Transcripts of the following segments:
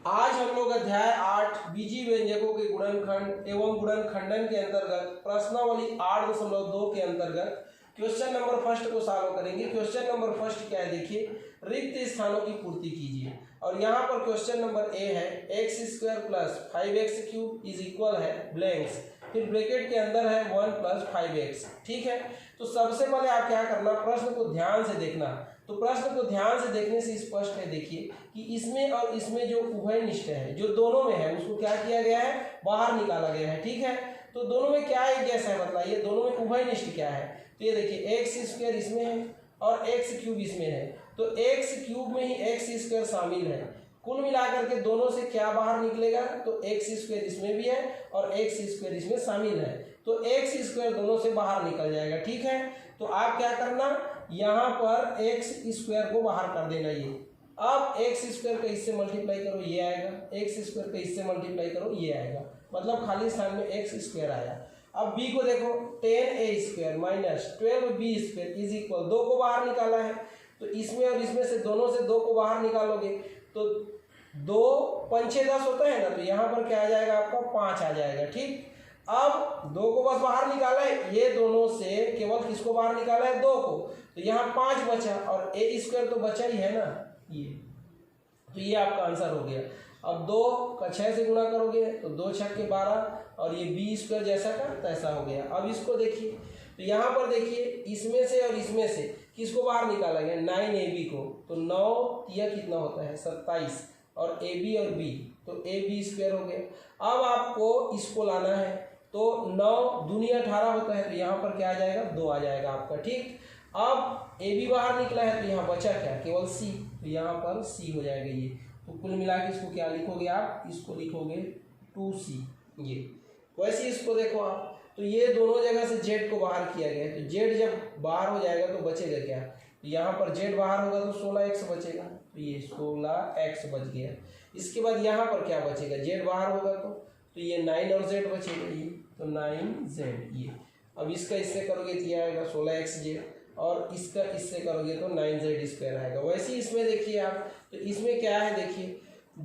आज हम लोग अध्याय 8 बीजीय व्यंजकों के गुणनखंड एवं गुणनखंडन के अंतर्गत प्रश्नावली 8.2 के अंतर्गत क्वेश्चन नंबर फर्स्ट को सॉल्व करेंगे। क्वेश्चन नंबर फर्स्ट क्या है देखिए, रिक्त स्थानों की पूर्ति कीजिए। और यहाँ पर क्वेश्चन नंबर ए है x² + 5x³ इज इक्वल है ब्लैंक्स, फिर ब्रैकेट के अंदर है 1 + 5x। ठीक है, तो सबसे पहले आप क्या करना, प्रश्न को ध्यान से देखना। तो प्रश्न को ध्यान से देखने से स्पष्ट है देखिए कि इसमें और इसमें जो उभयनिष्ठ है, जो दोनों में है, उसको क्या किया गया है, बाहर निकाला गया है। ठीक है, तो दोनों में क्या एक जैसा है, बताइए दोनों में उभयनिष्ठ क्या है। तो ये देखिए x² इसमें है और x³ इसमें है, तो x³ में ही x² शामिल है। कुल मिलाकर के दोनों से क्या बाहर निकलेगा, तो x² इसमें भी है और x² इसमें शामिल है, तो x² दोनों से बाहर निकल जाएगा। ठीक है, तो आप क्या करना, यहाँ पर x² को बाहर कर देना। ये अब x² का इससे मल्टीप्लाई करो, ये आएगा, x² का इससे मल्टीप्लाई करो, ये आएगा, मतलब खाली स्थान में x² आया। अब b को देखो, 10a² - 12b² इज इक्वल, 2 को बाहर निकाला है, तो इसमें और इसमें से दोनों से 2 को बाहर निकालोगे तो 2 5 6 10 होता है ना, तो यहाँ पर क्या आ जाएगा आपका 5 आ जाएगा। ठीक, अब 2 को बस बाहर निकाला है, ये दोनों से केवल किसको बाहर निकाला है, 2 को, तो यहाँ 5 बचा और a² तो बचा ही है ना, ये, तो ये आपका आंसर हो गया। अब 2 का 6 से गुणा करोगे तो 2 × 6 = 12 और ये b² जैसा का तैसा हो गया। अब इसको देखिए, तो यहाँ पर देखिए इसमें से और इसमें से किसको बाहर निकाला गया, 9ab को, तो 9 यह कितना होता है 27 और ab और b, तो ab² हो गया। अब आपको इसको लाना है, तो 9 दूनी 18 होता है, तो यहाँ पर क्या आ जाएगा, 2 आ जाएगा आपका। ठीक, अब ab बाहर निकला है, तो यहाँ बचा क्या, केवल c, तो यहाँ पर c हो जाएगा ये। तो कुल मिला के इसको क्या लिखोगे आप, इसको लिखोगे 2c। ये वैसे इसको देखो आप, तो ये दोनों जगह से z को बाहर किया गया है, तो z जब बाहर हो जाएगा तो बचेगा क्या, तो यहाँ पर z बाहर होगा तो 16x बचेगा, तो ये 16x बच गया। इसके बाद यहाँ पर क्या बचेगा, z बाहर होगा तो ये 9 और z बचेगा, ये तो 9z। ये अब इसका इससे करोगे तो ये आएगा 16xz और इसका इससे करोगे तो 9z² आएगा। वैसे ही इसमें देखिए आप, तो इसमें क्या है देखिए,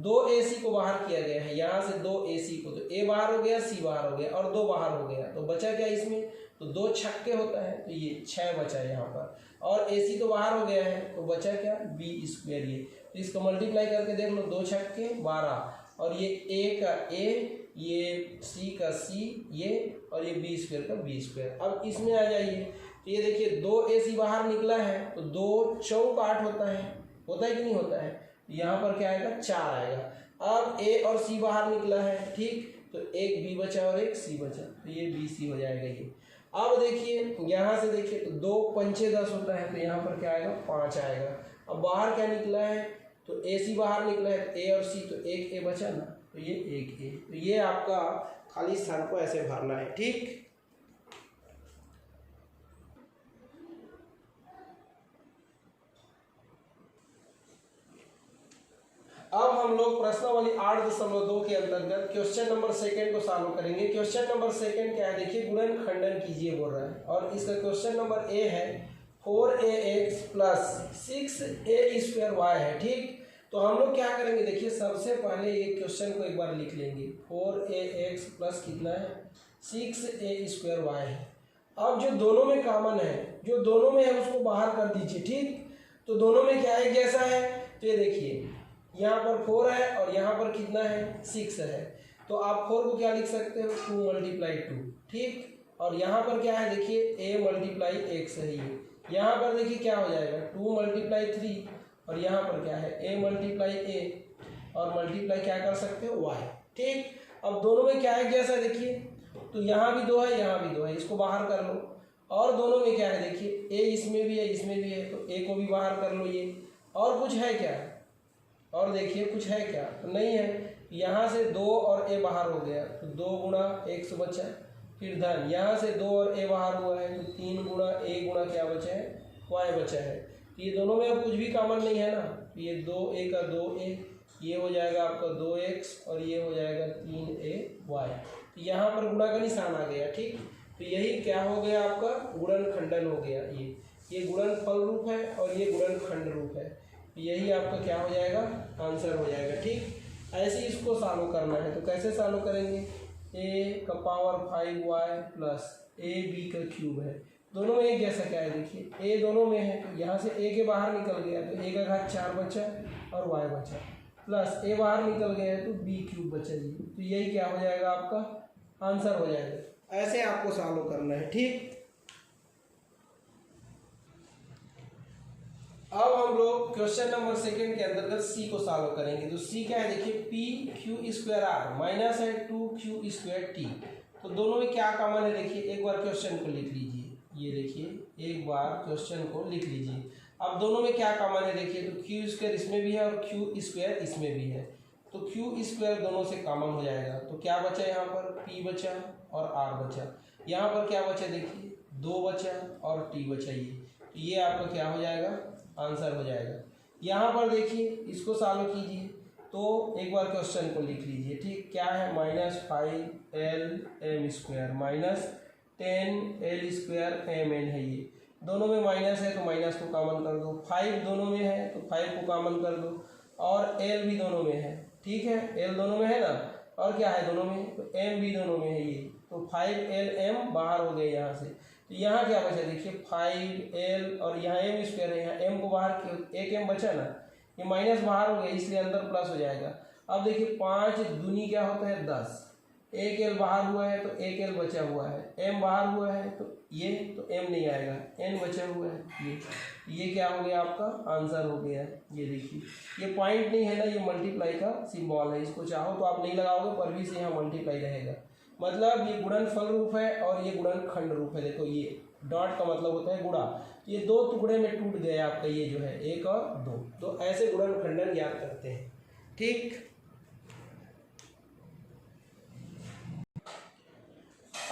2ac को बाहर किया गया है, यहाँ से 2ac को, तो a बाहर हो गया, c बाहर हो गया और 2 बाहर हो गया, तो बचा क्या इसमें, तो 2 छक्के होता है, तो ये 6 बचा है यहाँ पर, और ac तो बाहर हो गया है, तो बचा क्या b²। ये तो इसको मल्टीप्लाई करके देख लो, 2 छक्के 12 और ये a का a, ये c का c, ये और ये b² का b²। अब इसमें आ जाइए, तो ये देखिए 2ac बाहर निकला है, तो 2 चौक 8 होता है कि नहीं होता है, यहाँ पर क्या आएगा 4 आएगा। अब a और c बाहर निकला है, ठीक, तो एक b बचा और एक c बचा, तो ये bc हो जाएगा ये। अब देखिए यहाँ से देखिए, तो 2 5 6 10 होता है, तो यहाँ पर क्या आएगा 5 आएगा। अब बाहर क्या निकला है, तो ac बाहर निकला है, तो a और c, तो एक a बचा ना, तो ये एक a, तो ये आपका खाली स्थान को ऐसे भरना है। ठीक, अब हम लोग प्रश्नावली 8.2 के अंतर्गत क्वेश्चन नंबर सेकंड को सॉल्व करेंगे। क्वेश्चन नंबर सेकंड क्या है देखिए, गुणनखंडन कीजिए बोल रहा है, और इसका क्वेश्चन नंबर ए है 4ax + 6a² है। ठीक, तो हम लोग क्या करेंगे देखिए, सबसे पहले ये क्वेश्चन को एक बार लिख लेंगे, 4ax + कितना है 6a² है। अब जो दोनों में कॉमन है, जो दोनों में है उसको बाहर कर दीजिए। ठीक, तो दोनों में क्या एक जैसा है, तो ये देखिए यहाँ पर 4 है और यहाँ पर कितना है 6 है, तो आप 4 को क्या लिख सकते हो 2 × 2। ठीक, और यहाँ पर क्या है देखिए a × x है, ये यहाँ पर देखिए क्या हो जाएगा 2 × 3 और यहाँ पर क्या है a × a और मल्टीप्लाई क्या कर सकते हो y। ठीक, अब दोनों में क्या है जैसा देखिए, तो यहाँ भी 2 है, यहाँ भी 2 है, इसको बाहर कर लो। और दोनों में क्या है देखिए, a इसमें भी है, इसमें भी है, तो a को भी बाहर कर लो ये। और कुछ है क्या, और देखिए कुछ है क्या, तो नहीं है, यहाँ से 2 और a बाहर हो गया, तो 2 × x बचा, फिर धन यहाँ से 2 और a बाहर हुआ है, तो 3 × a क्या बचा है y बचा है। तो ये दोनों में अब कुछ भी कॉमन नहीं है ना, तो ये 2a का 2a, ये हो जाएगा आपका 2x और ये हो जाएगा 3ay, तो यहाँ पर गुणा का निशान आ गया। ठीक, तो यही क्या हो गया आपका गुणनखंडन हो गया। ये गुणनफल रूप है और ये गुणनखंड रूप है, यही आपका क्या हो जाएगा आंसर हो जाएगा। ठीक, ऐसे ही इसको सॉल्व करना है। तो कैसे सॉल्व करेंगे, a का power 5y plus A B का क्यूब है, दोनों में एक जैसा क्या है देखिए, a दोनों में है तो यहाँ से a के बाहर निकल गया तो a का घात 4 बचा और y बचा, प्लस a बाहर निकल गया है तो b क्यूब बचा जी। तो यही क्या हो जाएगा, आपका आंसर हो जाएगा। ऐसे आपको सॉल्व करना है, ठीक। अब हम लोग क्वेश्चन नंबर सेकंड के अंतर्गत सी को सॉल्व करेंगे। तो सी क्या है देखिए, P Q square R minus है 2q स्क्वायर टी। तो दोनों में क्या कॉमन है देखिए, एक बार क्वेश्चन को लिख लीजिए, ये देखिए एक बार क्वेश्चन को लिख लीजिए। अब दोनों में क्या कॉमन है देखिए, तो क्यू स्क्वायर इसमें भी है और क्यू स्क्वायर इसमें भी है, तो क्यू स्क्वायर दोनों से कॉमन हो जाएगा। तो क्या बचा यहाँ पर, पी बचा और आर बचा। यहाँ पर क्या बचा देखिए, 2 बचा और टी बचा। ये आपका क्या हो जाएगा, आंसर हो जाएगा। यहाँ पर देखिए इसको सॉल्व कीजिए तो एक बार क्वेश्चन को लिख लीजिए, ठीक। क्या है, -5l m square minus 10l square mn है। ये दोनों में माइनस है तो माइनस को कॉमन कर दो, 5 दोनों में है तो 5 को कॉमन कर दो और l भी दोनों में है, ठीक है। l दोनों में है ना, और क्या है दोनों में, तो m भी दोनों में है। ये तो 5l m बाहर हो गए यहाँ से। तो यहाँ क्या बचा देखिए, 5l और यहाँ m स्क्वायर है, यहाँ m को बाहर, एक m बचा ना, ये माइनस बाहर हो गया इसलिए अंदर प्लस हो जाएगा। अब देखिए 5 दूनी क्या होता है 10, एक l बाहर हुआ है तो एक l बचा हुआ है, m बाहर हुआ है तो ये, तो m नहीं आएगा, n बचा हुआ है। ये क्या हो गया, आपका आंसर हो गया। ये देखिए ये पॉइंट नहीं है ना, ये मल्टीप्लाई का सिंबल है, इसको चाहो तो आप नहीं लगाओगे पर भी से यहाँ मल्टीप्लाई रहेगा। मतलब ये गुणनफल रूप है और ये गुणनखंड रूप है। देखो ये डॉट का मतलब होता है गुणा, ये 2 टुकड़े में टूट गया आपका ये जो है 1 और 2। तो ऐसे गुणनखंडन याद करते हैं, ठीक।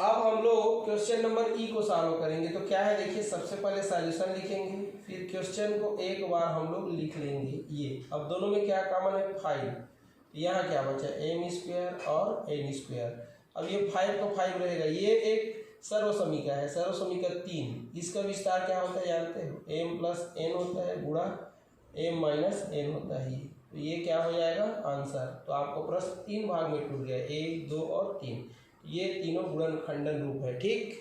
अब हम लोग क्वेश्चन नंबर ई को सॉल्व करेंगे। तो क्या है देखिए, सबसे पहले सॉल्यूशन लिखेंगे, फिर क्वेश्चन को एक बार हम लोग लिख लेंगे। ये अब दोनों में क्या कॉमन है, 5। यहाँ क्या बचा, m स्क्वायर और n स्क्वायर। अब ये 5 का 5 रहेगा, ये एक सर्वसमीका है, सर्वसमीका 3। इसका विस्तार क्या होता है जानते हो, m प्लस n होता है गुणा m माइनस n होता है। तो ये क्या हो जाएगा आंसर। तो आपको प्रश्न 3 भाग में टूट गया, 1, 2 और 3। ये तीनों गुणनखंडन रूप है, ठीक।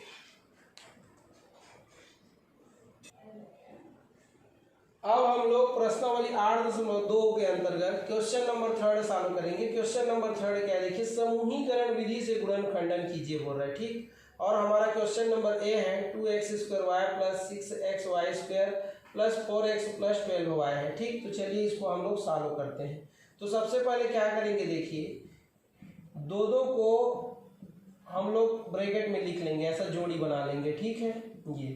अब हम लोग प्रश्नावली 8.2 के अंतर्गत क्वेश्चन नंबर 3 सॉल्व करेंगे। क्वेश्चन नंबर 3 क्या देखिए, समूहीकरण विधि से गुणनखंडन कीजिए बोल रहा है, ठीक। और हमारा क्वेश्चन नंबर ए है 2x square Y plus 6xy square plus 4x plus 12y है, ठीक। तो चलिए इसको हम लोग सॉल्व करते हैं। तो सबसे पहले क्या करेंगे देखिए, दो को हम लोग ब्रैकेट में लिख लेंगे, ऐसा जोड़ी बना लेंगे, ठीक है। ये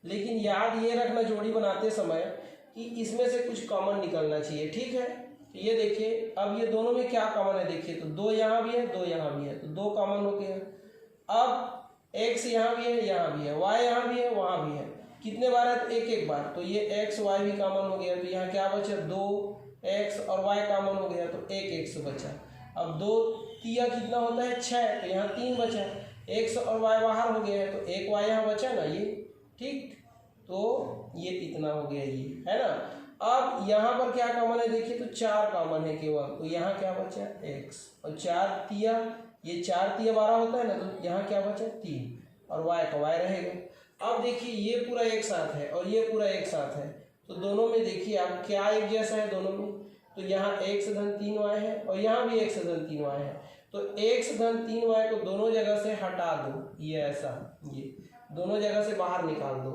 लेकिन याद ये रखना जोड़ी बनाते समय कि इसमें से कुछ कॉमन निकलना चाहिए, ठीक है। तो ये देखिए अब ये दोनों में क्या कॉमन है देखिए, तो 2 यहाँ भी है 2 यहाँ भी है, तो 2 कॉमन हो गया। अब x यहाँ भी है यहाँ भी है, y यहाँ भी है वहाँ भी है, कितने बार है तो एक बार, तो ये x y भी कॉमन हो गया। तो यहाँ क्या बचा, 2x और y कॉमन हो गया तो 1x बचा। अब 2 तिया कितना होता है 6, तो यहाँ 3 बचा, x और y बाहर हो गया है तो 1y यहाँ बचा ना ये, ठीक। तो ये इतना हो गया, ये है ना। अब यहाँ पर क्या कॉमन है देखिए, तो 4 कॉमन है केवल, तो यहाँ क्या बचा x और 4 तिया, ये 4 तिया 12 होता है ना, तो यहाँ क्या बचा 3 और y का y रहेगा। अब देखिए ये पूरा एक साथ है और ये पूरा एक साथ है, तो दोनों में देखिए आप क्या एक जैसा है दोनों में, तो यहाँ x धन 3y है और यहाँ भी x धन 3y है। तो x धन 3y को दोनों जगह से हटा दो, ये ऐसा, ये दोनों जगह से बाहर निकाल दो,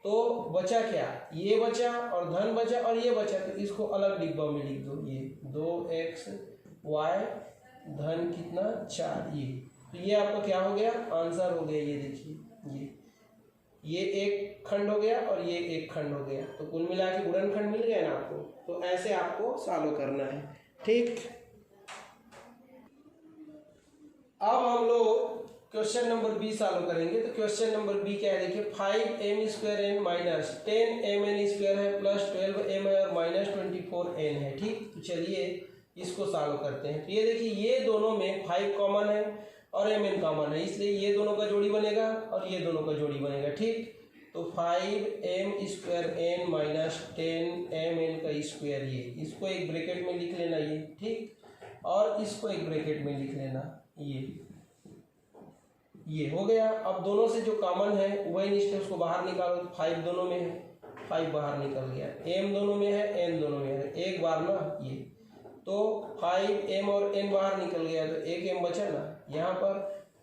तो बचा क्या, ये बचा और धन बचा और ये बचा, तो इसको अलग डिब्बा में लिख दो। ये 2xy धन कितना 4, ये तो ये आपका क्या हो गया आंसर हो गया। ये देखिए ये एक खंड हो गया और ये एक खंड हो गया, तो कुल मिला के गुणनखंड मिल गया ना आपको। तो ऐसे आपको सॉल्व करना है, ठीक। अब हम लोग क्वेश्चन नंबर बी सॉल्व करेंगे। तो क्वेश्चन नंबर बी क्या है देखिए, 5m square n minus 10mn square है प्लस 12m है और माइनस 24n है, ठीक। तो चलिए इसको सॉल्व करते हैं। तो ये देखिए ये दोनों में 5 कॉमन है और mn कॉमन है, इसलिए ये दोनों का जोड़ी बनेगा और ये दोनों का जोड़ी बनेगा, ठीक। तो 5m square n minus 10mn का स्क्वायर, ये इसको एक ब्रैकेट में लिख लेना ये, ठीक। और और इसको एक ब्रैकेट में लिख लेना। ये हो गया। अब दोनों से जो कॉमन है वही निश्चय उसको बाहर निकालो। 5 दोनों में है, 5 बाहर निकल गया। m दोनों में है, n दोनों में है, एक बार ना ये तो 5m और n बाहर निकल गया तो एक m बचा ना। यहाँ पर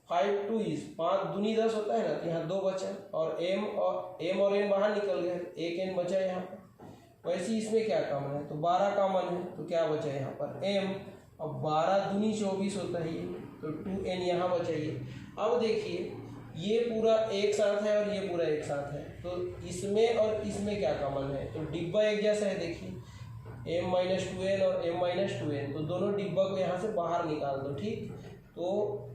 5 2 is 5 दूनी 10 होता है ना, तो यहाँ 2 बचा और m और n बाहर निकल गया, एक n बचा यहाँ पर। वैसे ही इसमें क्या कॉमन है, तो 12 कॉमन है, तो क्या बचा यहाँ पर m। अब 12 दूनी 24 होता है ये, तो 2n यहाँ बचा ये। अब देखिए ये पूरा एक साथ है और ये पूरा एक साथ है, तो इसमें और इसमें क्या कॉमन है, तो डिब्बा एक जैसा है। देखिए m-2n और m-2n, तो दोनों डिब्बा को यहाँ से बाहर निकाल दो, ठीक। तो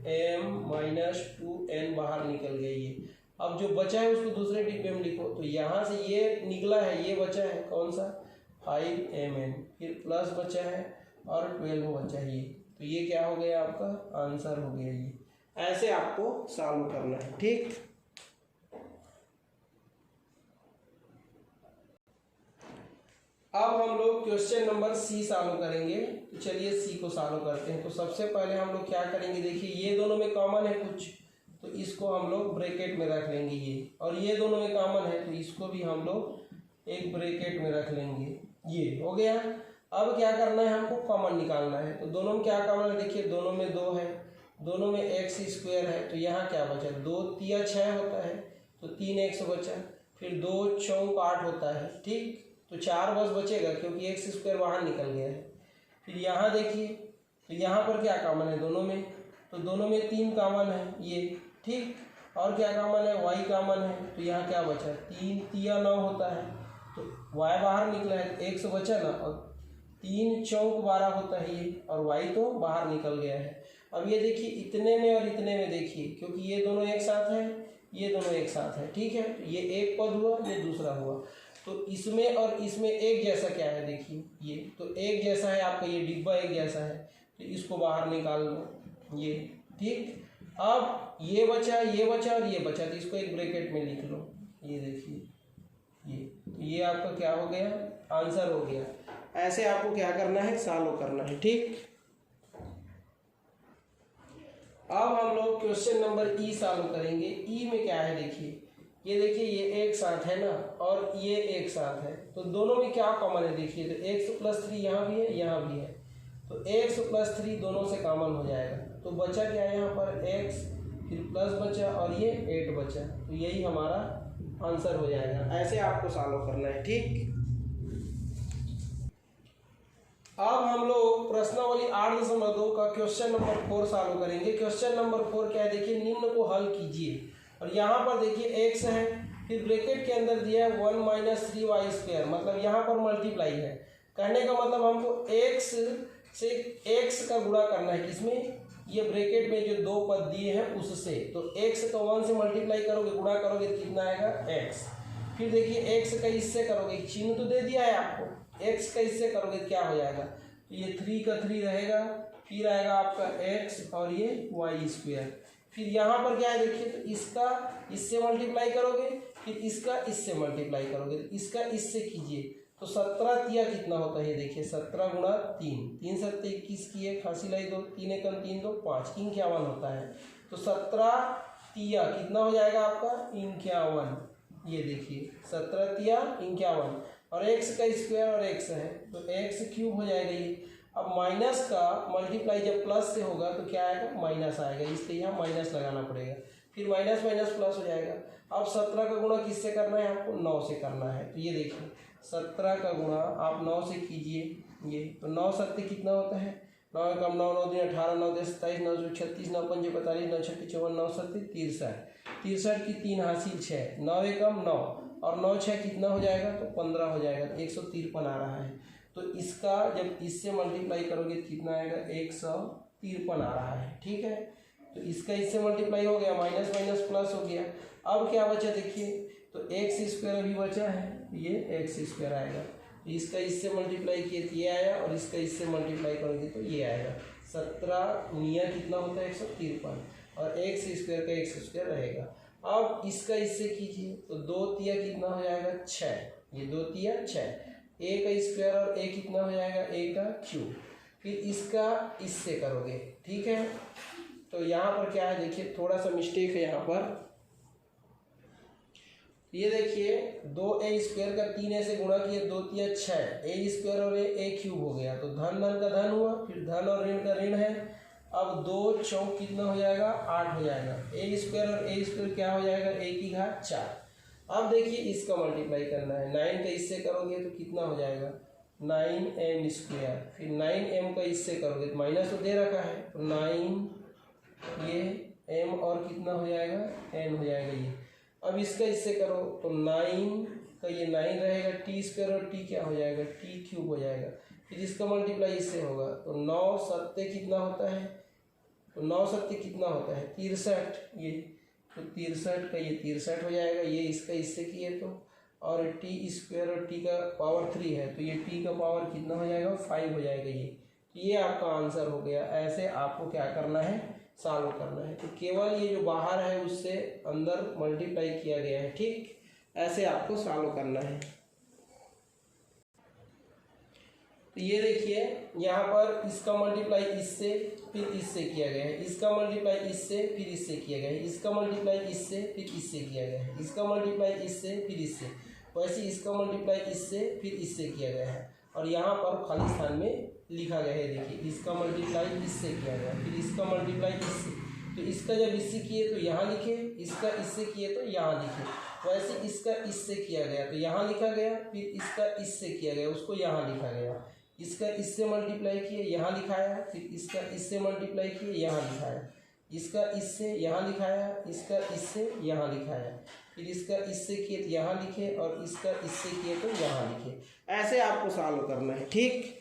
m-2n बाहर निकल गई ये। अब जो बचा है उसको दूसरे डिब्बे में लिखो, तो यहाँ से ये निकला है, ये बचा है कौन सा 5mn, फिर प्लस बचा है और 12 बचा है ये, तो ये क्या हो गया आपका आंसर हो गया ये। ऐसे आपको सॉल्व करना है, ठीक। अब हम लोग क्वेश्चन नंबर सी सॉल्व करेंगे। तो चलिए सी को सॉल्व करते हैं। तो सबसे पहले हम लोग क्या करेंगे, देखिए ये दोनों में कॉमन है कुछ, तो इसको हम लोग ब्रैकेट में रख लेंगे ये, और ये दोनों में कॉमन है तो इसको भी हम लोग एक ब्रैकेट में रख लेंगे। ये हो गया। अब क्या करना है, हमको कॉमन निकालना है। तो दोनों में क्या कॉमन है, देखिए दोनों में 2 है, दोनों में x² है, तो यहाँ क्या बचा 2 तिया 6 होता है, तो 3x बचा, फिर 2 चौक 8 होता है, ठीक। तो 4 बस बचेगा क्योंकि x² बाहर निकल गया है। फिर यहाँ देखिए, तो यहाँ पर क्या कॉमन है दोनों में, तो दोनों में 3 कॉमन है ये, ठीक। और क्या कॉमन है, y कॉमन है, तो यहाँ क्या बचा 3 तिया 9 होता है, तो y बाहर निकला है, x बचा ना, और 3 चौक 12 होता है ये, और y तो बाहर निकल गया है। अब ये देखिए इतने में और इतने में देखिए, क्योंकि ये दोनों एक साथ है, ये दोनों एक साथ है, ठीक है। तो ये एक पद हुआ, ये दूसरा हुआ, तो इसमें और इसमें एक जैसा क्या है, देखिए ये तो एक जैसा है आपका, ये डिब्बा एक जैसा है, तो इसको बाहर निकाल लो ये, ठीक। अब ये बचा और ये बचा, तो इसको एक ब्रैकेट में लिख लो, ये देखिए ये, तो ये आपका क्या हो गया आंसर हो गया। ऐसे आपको क्या करना है, सॉल्व करना है, ठीक। अब हम लोग क्वेश्चन नंबर ई सॉल्व करेंगे। ई में क्या है, देखिए ये एक साथ है ना, और ये एक साथ है, तो दोनों में क्या कॉमन है, देखिए तो x+3 यहाँ भी है, यहाँ भी है, तो x+3 दोनों से कॉमन हो जाएगा, तो बचा क्या है यहाँ पर x, फिर प्लस बचा और ये 8 बचा, तो यही हमारा आंसर हो जाएगा। ऐसे आपको सॉल्व करना है, ठीक। अब हम लोग प्रश्नावली 8.2 का क्वेश्चन नंबर 4 सॉल्व करेंगे। क्वेश्चन नंबर 4 क्या है, देखिए निम्न को हल कीजिए, और यहाँ पर देखिए x है, फिर ब्रैकेट के अंदर दिया है 1 - 3y², मतलब यहाँ पर मल्टीप्लाई है। कहने का मतलब हमको x से x का गुणा करना है, किसमें, ये ब्रैकेट में जो 2 पद दिए हैं उससे, तो x को 1 से मल्टीप्लाई करोगे, गुणा करोगे तो कितना आएगा x। फिर देखिए x का इससे करोगे, चिन्ह तो दे दिया है आपको, x का इससे करोगे क्या हो जाएगा, तो ये 3 का 3 रहेगा, फिर आएगा आपका x और ये y²। फिर यहाँ पर क्या है, देखिए तो इसका इससे मल्टीप्लाई करोगे, फिर इसका इससे मल्टीप्लाई करोगे, तो इसका इससे कीजिए, तो 17 तिया कितना होता है, ये देखिए 17 गुणा 3, 3 7 21 की एक फांसी लाई 2, 3 एकम 3 2 5, 51 होता है, तो 17 तिया कितना हो जाएगा आपका 51। ये देखिए 17 तिया 51, और x का स्क्वायर और x है तो x³ हो जाएगा ये। अब माइनस का मल्टीप्लाई जब प्लस से होगा तो क्या आएगा, माइनस आएगा, इसलिए यहाँ माइनस लगाना पड़ेगा, फिर माइनस माइनस प्लस हो जाएगा। अब 17 का गुणा किससे करना है, आपको 9 से करना है, तो ये देखिए 17 का गुणा आप 9 से कीजिए, ये तो 9 7 कितना होता है, 9 एकम 9, 9 दूनी 18, 9 10 27, 9 2 36, 9 5 45, 9 6 54, 9 7 63, 63 की 3 हासिल 6, 9 एकम 9 और 9 6 कितना हो जाएगा, तो 15 हो जाएगा, तो 153 आ रहा है। तो इसका जब इससे मल्टीप्लाई करोगे तो कितना आएगा, 153 आ रहा है, ठीक है। तो इसका इससे मल्टीप्लाई हो गया, माइनस माइनस प्लस हो गया। अब क्या बचा, देखिए तो x² अभी बचा है, ये x² आएगा, तो इसका इससे मल्टीप्लाई किए तो ये आया, और इसका इससे मल्टीप्लाई करोगे तो ये आएगा। 17 मियाँ कितना होता है 153, और x² का x² रहेगा। अब इसका इससे कीजिए तो 2 तिया कितना हो जाएगा 6, ये 2 तिया 6, a का स्क्वायर और a कितना हो जाएगा a का क्यूब। फिर इसका इससे करोगे, ठीक है। तो यहाँ पर क्या है देखिए, थोड़ा सा मिस्टेक है यहाँ पर। ये देखिए 2a² का 3a से गुणा किया, 2 3 6, a² और a क्यूब हो गया, तो धन धन का धन हुआ, फिर धन और ऋण का ऋण है। अब 2 चौक कितना हो जाएगा, 8 हो जाएगा। a² और a² क्या हो जाएगा, a की घात 4। अब देखिए इसका मल्टीप्लाई करना है, 9 का इससे करोगे तो कितना हो जाएगा, 9m²। फिर 9m का इससे करोगे तो माइनस तो दे रखा है, तो 9 ये m और कितना हो जाएगा, n हो जाएगा ये। अब इसका इससे करो तो 9 का ये 9 रहेगा, t² और t क्या हो जाएगा, t³ हो जाएगा। फिर इसका मल्टीप्लाई इससे होगा तो 9 7 कितना होता है, तो 9 7 कितना होता है 63, ये तो 63 का ये 63 हो जाएगा। ये इसका इससे किए तो, और t² और t का पावर 3 है, तो ये t का पावर कितना हो जाएगा, 5 हो जाएगा ये आपका आंसर हो गया। ऐसे आपको क्या करना है, सॉल्व करना है। तो केवल ये जो बाहर है उससे अंदर मल्टीप्लाई किया गया है, ठीक, ऐसे आपको सॉल्व करना है। तो ये देखिए यहाँ पर इसका मल्टीप्लाई इससे फिर इससे किया गया है, इसका मल्टीप्लाई इससे फिर इससे किया गया है, इसका मल्टीप्लाई इससे फिर इससे किया गया है, इसका मल्टीप्लाई इससे फिर इससे, वैसे इसका मल्टीप्लाई इससे फिर इससे किया गया है। और यहाँ पर खाली स्थान में लिखा गया है, देखिए इसका मल्टीप्लाई इससे किया गया, फिर इसका मल्टीप्लाई इससे, तो इसका जब इससे किए तो यहाँ लिखे, इसका इससे किए तो यहाँ लिखे, वैसे इसका इससे किया गया तो यहाँ लिखा गया, फिर इसका इससे किया गया उसको यहाँ लिखा गया, इसका इससे मल्टीप्लाई किए यहाँ लिखाया, फिर इसका इससे मल्टीप्लाई किए यहाँ लिखाया, इसका इससे यहाँ लिखाया, इसका इससे यहाँ लिखाया, फिर इसका इससे किए तो यहाँ लिखे, और इसका इससे किए तो यहाँ लिखे। ऐसे आपको सॉल्व करना है, ठीक।